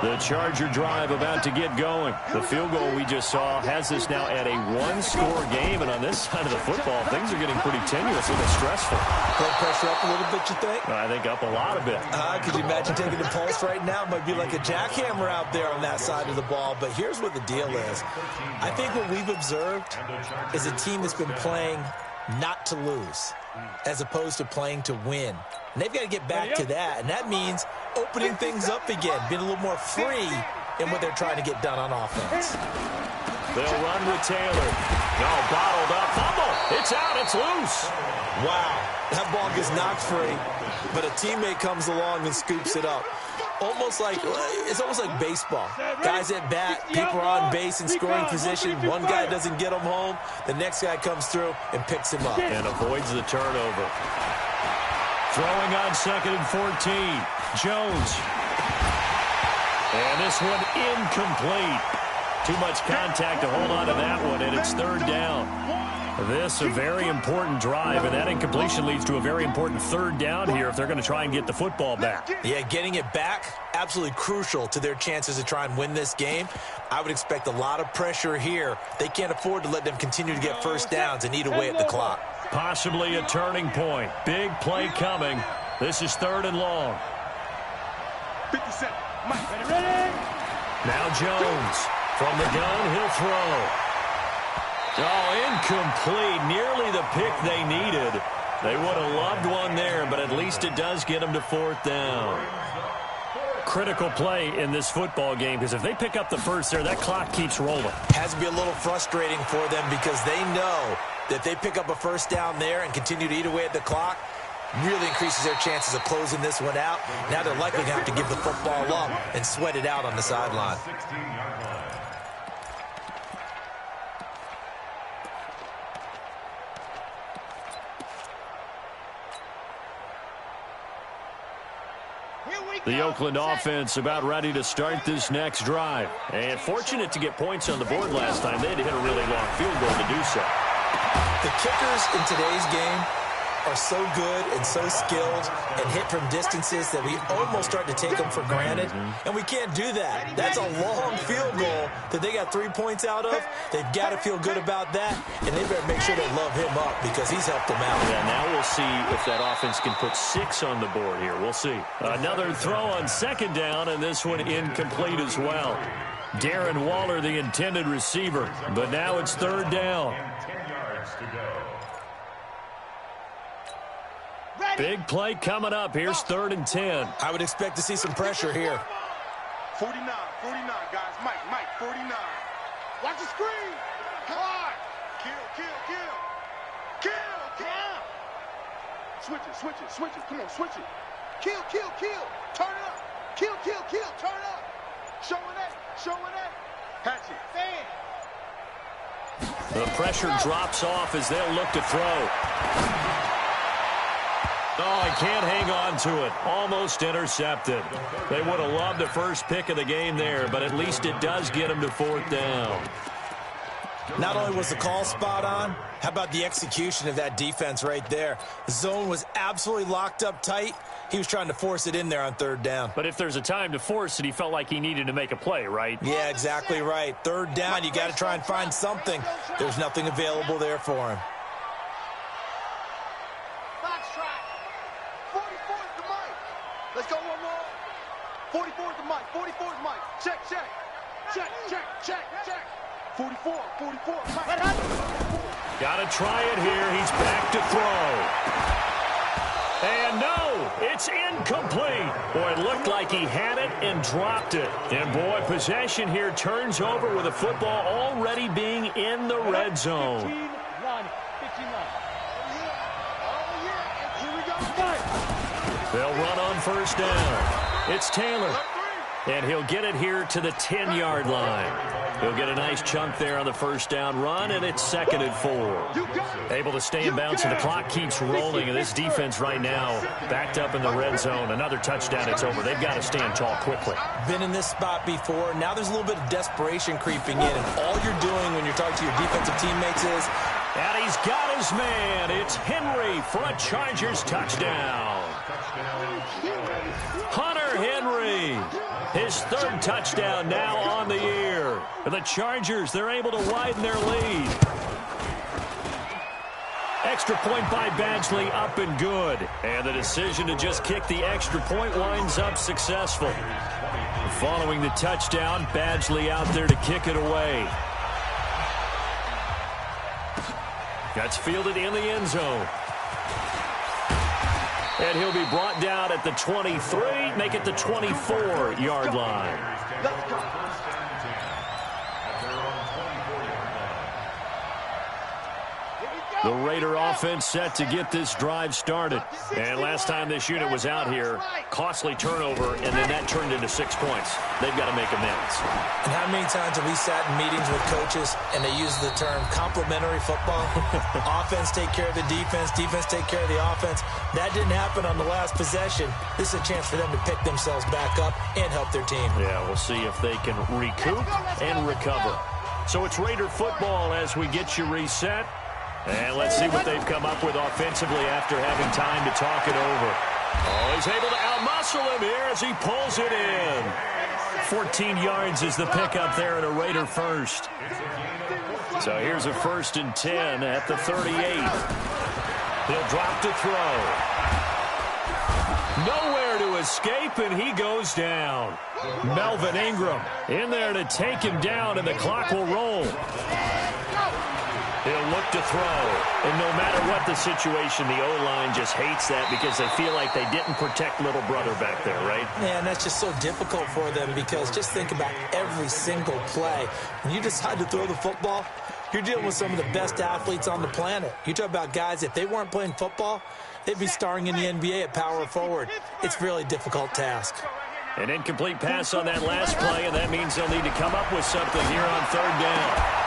The Charger drive about to get going. The field goal we just saw has this now at a 1-score game, and on this side of the football, things are getting pretty tenuous, a little stressful. Blood pressure up a little bit, you think? I think up a lot of it. Could you imagine taking the pulse right now? It might be like a jackhammer out there on that side of the ball, but here's what the deal is. I think what we've observed is a team that's been playing not to lose as opposed to playing to win. And they've got to get back to that, and that means opening things up again, being a little more free in what they're trying to get done on offense. They'll run with Taylor. No, bottled up. Fumble. It's out. It's loose. Wow. That ball gets knocked free, but a teammate comes along and scoops it up. It's almost like baseball. Guys at bat, people are on base in scoring position. One guy doesn't get him home. The next guy comes through and picks him up. And avoids the turnover. Throwing on 2nd and 14. Jones. And this one incomplete. Too much contact to hold on to that one, and it's 3rd down. This a very important drive, and that incompletion leads to a very important 3rd down here if they're going to try and get the football back. Yeah, getting it back, absolutely crucial to their chances to try and win this game. I would expect a lot of pressure here. They can't afford to let them continue to get first downs and eat away at the clock. Possibly a turning point. Big play coming. This is 3rd and long. 57. Mike, ready? Now Jones. From the gun, he'll throw. Oh, incomplete. Nearly the pick they needed. They would have loved one there, but at least it does get them to 4th down. Critical play in this football game, because if they pick up the first there, that clock keeps rolling. Has to be a little frustrating for them because they know that if they pick up a first down there and continue to eat away at the clock, really increases their chances of closing this one out. Now they're likely to have to give the football up and sweat it out on the sideline. The Oakland offense about ready to start this next drive. And fortunate to get points on the board last time. They had to hit a really long field goal to do so. The kickers in today's game are so good and so skilled and hit from distances that we almost start to take them for granted. And we can't do that. That's a long field goal that they got 3 points out of. They've got to feel good about that, and they better make sure they love him up because he's helped them out. Yeah, now we'll see if that offense can put 6 on the board here. We'll see. Another throw on 2nd down, and this one incomplete as well. Darren Waller, the intended receiver, but now it's 3rd down. 10 yards to go. Big play coming up. Here's 3rd and 10. I would expect to see some pressure here. 49, guys. Mike, 49. Watch the screen. Hard. Kill. Switch it. Come on, switch it. Kill. Turn it up. Kill. Turn it up. Showing it. Catch it. The pressure drops off as they'll look to throw. Oh, I can't hang on to it. Almost intercepted. They would have loved the first pick of the game there, but at least it does get them to 4th down. Not only was the call spot on, how about the execution of that defense right there? The zone was absolutely locked up tight. He was trying to force it in there on 3rd down. But if there's a time to force it, he felt like he needed to make a play, right? Yeah, exactly right. 3rd down, you got to try and find something. There's nothing available there for him. Let's go one more. 44 is the mic. 44 is Mike. Check. 44. Mike. Got to try it here. He's back to throw. And no, it's incomplete. Boy, it looked like he had it and dropped it. And boy, possession here turns over with the football already being in the red zone. 15 run. Here we go. They'll run on 1st down. It's Taylor. And he'll get it here to the 10-yard line. He'll get a nice chunk there on the first down run, and it's 2nd and 4. Able to stay in bounds, and the clock keeps rolling, and this defense right now backed up in the red zone. Another touchdown, it's over. They've got to stand tall quickly. Been in this spot before. Now there's a little bit of desperation creeping in, and all you're doing when you're talking to your defensive teammates is... And he's got his man. It's Henry for a Chargers touchdown. Hunter Henry, his 3rd touchdown now on the year. The Chargers, they're able to widen their lead. Extra point by Badgley, up and good. And the decision to just kick the extra point winds up successful. Following the touchdown, Badgley out there to kick it away. That's fielded in the end zone. And he'll be brought down at the 23, make it the 24-yard line. The Raider offense set to get this drive started. And last time this unit was out here, costly turnover, and then that turned into 6 points. They've got to make amends. And how many times have we sat in meetings with coaches and they use the term complementary football? Offense take care of the defense, defense take care of the offense. That didn't happen on the last possession. This is a chance for them to pick themselves back up and help their team. Yeah, we'll see if they can recoup and recover. So it's Raider football as we get you reset. And let's see what they've come up with offensively after having time to talk it over. Oh, he's able to outmuscle him here as he pulls it in. 14 yards is the pickup there and a Raider first. So here's a 1st and 10 at the 38. He'll drop to throw. Nowhere to escape, and he goes down. Melvin Ingram in there to take him down, and the clock will roll. He'll look to throw, and no matter what the situation, the O-line just hates that because they feel like they didn't protect little brother back there, right? Yeah, and that's just so difficult for them because just think about every single play. When you decide to throw the football, you're dealing with some of the best athletes on the planet. You talk about guys, if they weren't playing football, they'd be starring in the NBA at power forward. It's a really difficult task. An incomplete pass on that last play, and that means they'll need to come up with something here on 3rd down.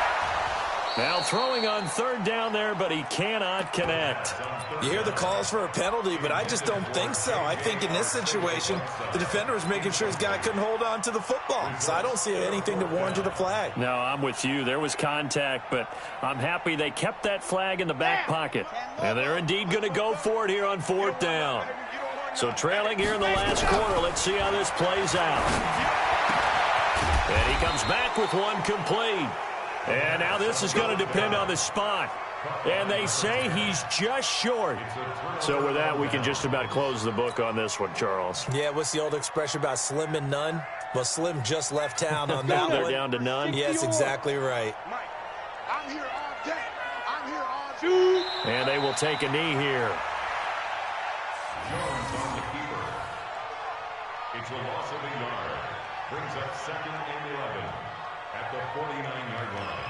Now throwing on 3rd down there, but he cannot connect. You hear the calls for a penalty, but I just don't think so. I think in this situation, the defender was making sure his guy couldn't hold on to the football. So I don't see anything to warrant a flag. No, I'm with you. There was contact, but I'm happy they kept that flag in the back pocket. And they're indeed going to go for it here on 4th down. So trailing here in the last quarter, let's see how this plays out. And he comes back with one complete. And now this is going to depend on the spot. And they say he's just short. So with that, we can just about close the book on this one, Charles. Yeah, what's the old expression about slim and none? Well, Slim just left town on that one. They're down to none? Yes, exactly right. I'm here all day. I'm here all day. And they will take a knee here. Jones on the keeper. It's a loss of a yard. Brings up 2nd and 11 at the 49-yard line.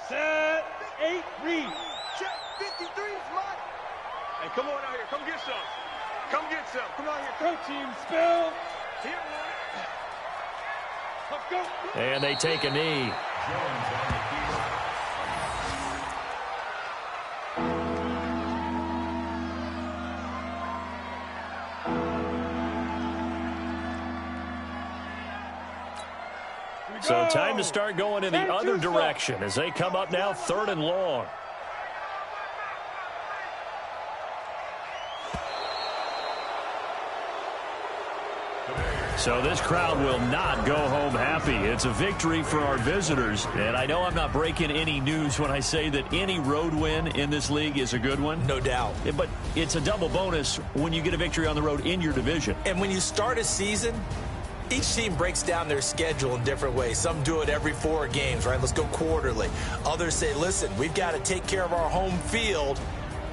Set, 8, read. Check 53 is mine. Hey, come on out here. Come get some. Come get some. Come on here. Go team, spell. Here, let's go. And they take a knee. Jones on the keeper. So time to start going in the other direction as they come up now 3rd and long. So this crowd will not go home happy. It's a victory for our visitors. And I know I'm not breaking any news when I say that any road win in this league is a good one. No doubt. But it's a double bonus when you get a victory on the road in your division. And when you start a season, each team breaks down their schedule in different ways. Some do it every 4 games, right? Let's go quarterly. Others say, listen, we've got to take care of our home field.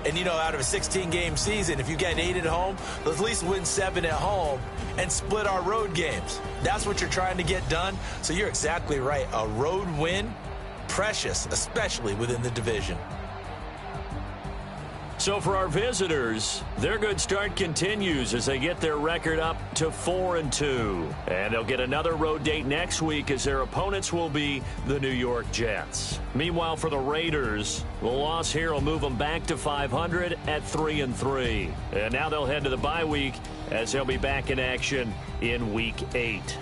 And, you know, out of a 16-game season, if you get 8 at home, let's at least win 7 at home and split our road games. That's what you're trying to get done. So you're exactly right. A road win, precious, especially within the division. So for our visitors, their good start continues as they get their record up to 4-2. And they'll get another road date next week as their opponents will be the New York Jets. Meanwhile, for the Raiders, the loss here will move them back to 500 at 3-3. And now they'll head to the bye week as they'll be back in action in Week 8.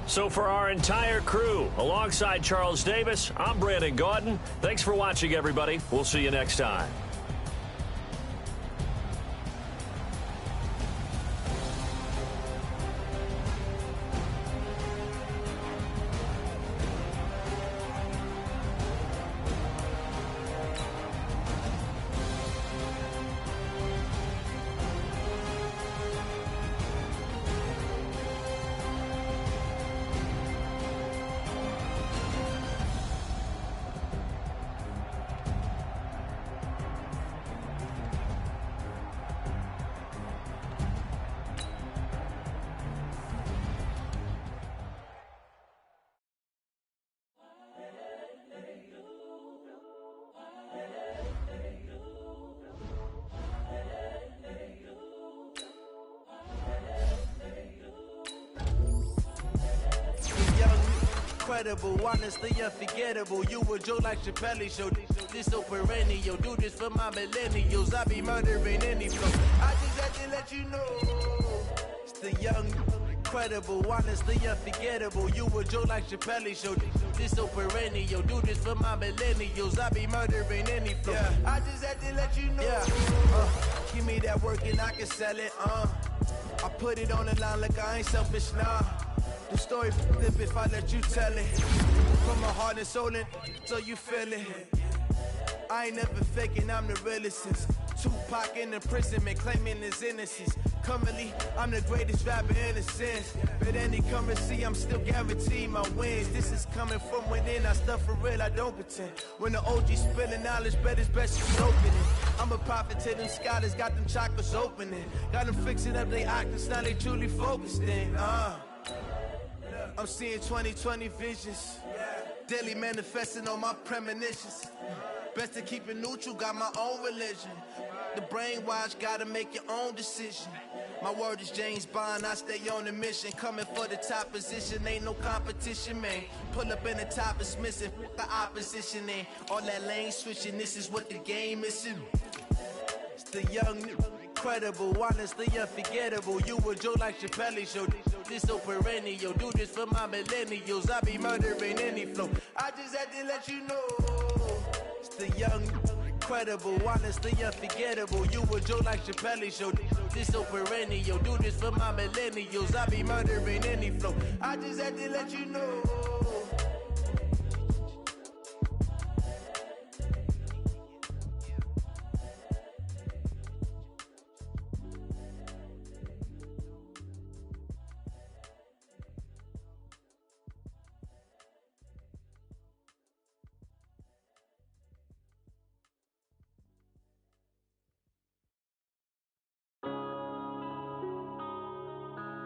So for our entire crew, alongside Charles Davis, I'm Brandon Gaudin. Thanks for watching, everybody. We'll see you next time. Incredible, honestly unforgettable. You a Joe like Chappelle show. This so perennial. Do this for my millennials. I be murdering any flow. I just had to let you know. It's the young, incredible, honestly unforgettable. You a Joe like Chappelle show. This so perennial. Do this for my millennials. I be murdering any flow. Yeah. I just had to let you know. Yeah. Give me that work and I can sell it. I put it on the line like I ain't selfish, nah. The story flip if I let you tell it. From my heart and soul and so you feel it. I ain't never faking, I'm the realest since Tupac in imprisonment, claiming his innocence. Currently, I'm the greatest rapper in a sense. But any currency, I'm still guaranteed my wins. This is coming from within, I stuff for real, I don't pretend. When the OG spilling knowledge, bet it's best you open it. I'm a prophet to them scholars, got them chakras opening. Got them fixing up they octaves, now they truly focused in. I'm seeing 2020 visions, daily manifesting on my premonitions. Best to keep it neutral, got my own religion. The brainwash, gotta make your own decision. My word is James Bond, I stay on the mission. Coming for the top position, ain't no competition, man. Pull up in the top, it's missing, the opposition ain't. All that lane switching, this is what the game is. It's the young, incredible, honestly unforgettable. You a Joe like Chappelle show. This so perennial. Do this for my millennials. I be murdering any flow. I just had to let you know. It's the young, incredible, honestly unforgettable. You a Joe like Chappelle show. This so perennial. Do this for my millennials. I be murdering any flow. I just had to let you know.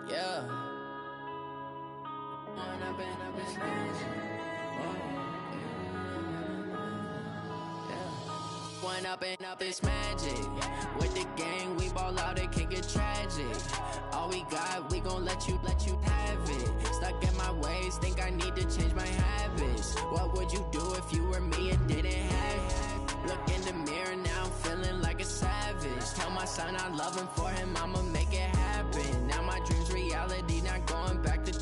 Yeah. One up and up, it's magic. With the gang, we ball out, it can get tragic. All we got, we gon' let you have it. Stuck in my ways, think I need to change my habits. What would you do if you were me and didn't have it? Look in the mirror, now I'm feeling like a savage. Tell my son I love him, for him I'ma make it happen. Now my dream's reality, not going back to.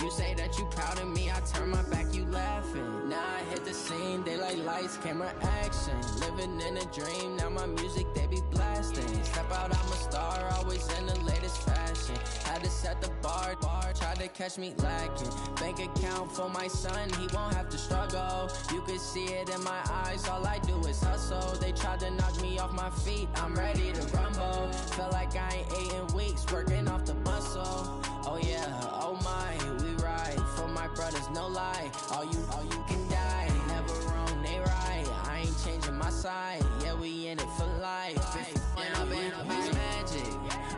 You say that you proud of me, I turn my back, you laughing. Now I hit the scene, they like lights, camera, action. Living in a dream, now my music, they be blasting. Step out, I'm a star, always in the latest fashion. Had to set the bar, try to catch me lacking. Bank account for my son, he won't have to struggle. You can see it in my eyes, all I do is hustle. They tried to knock me off my feet, I'm ready to rumble. Feel like I ain't ate in weeks, working off the muscle. Oh yeah, oh my, we ride for my brothers, no lie. All you can die, never wrong, they right. I ain't changing my side, yeah, we in it for life. When up and up is magic.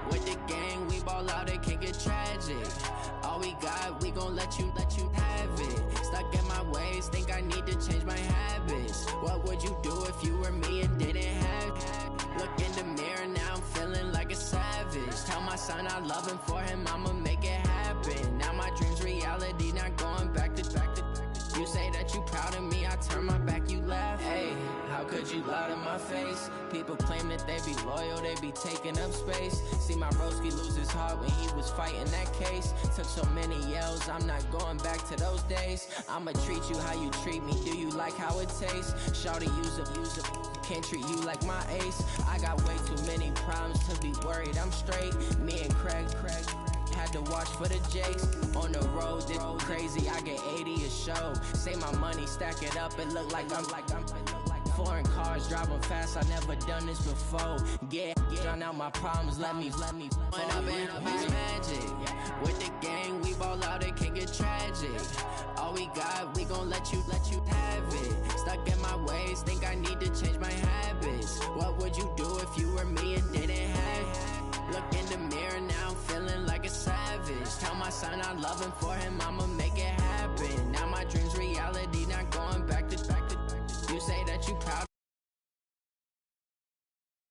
With the gang, we ball out, it can get tragic. All we got, we gon' let you have it. Stuck in my ways, think I need to change my habits. What would you do if you were me and son I love him, for him I'ma make it happen. Now my dreams reality, not going back to You say that you proud of me, I turn my back, you laugh. Hey, how could you lie to my face? People claim that they be loyal, they be taking up space. See my broski lose his heart when he was fighting that case. Took so many yells, I'm not going back to those days. I'ma treat you how you treat me, do you like how it tastes? Shawty, use up, can't treat you like my ace. I got way too many problems to be worried, I'm straight. Me and Craig had to watch for the Jakes. On the road, this crazy, I get 80 a show. Say my money, stack it up, it look like I'm foreign cars, driving fast, I never done this before. Get drown out my problems, let me When up in it's magic. With the gang, we ball out, it can get tragic. All we got, we gon' let you have it. Stuck in my ways, think I need to change my habits. What would you do if you were me and didn't have it? Look in the mirror now, I'm feeling like a savage. Tell my son I love him, for him I'ma make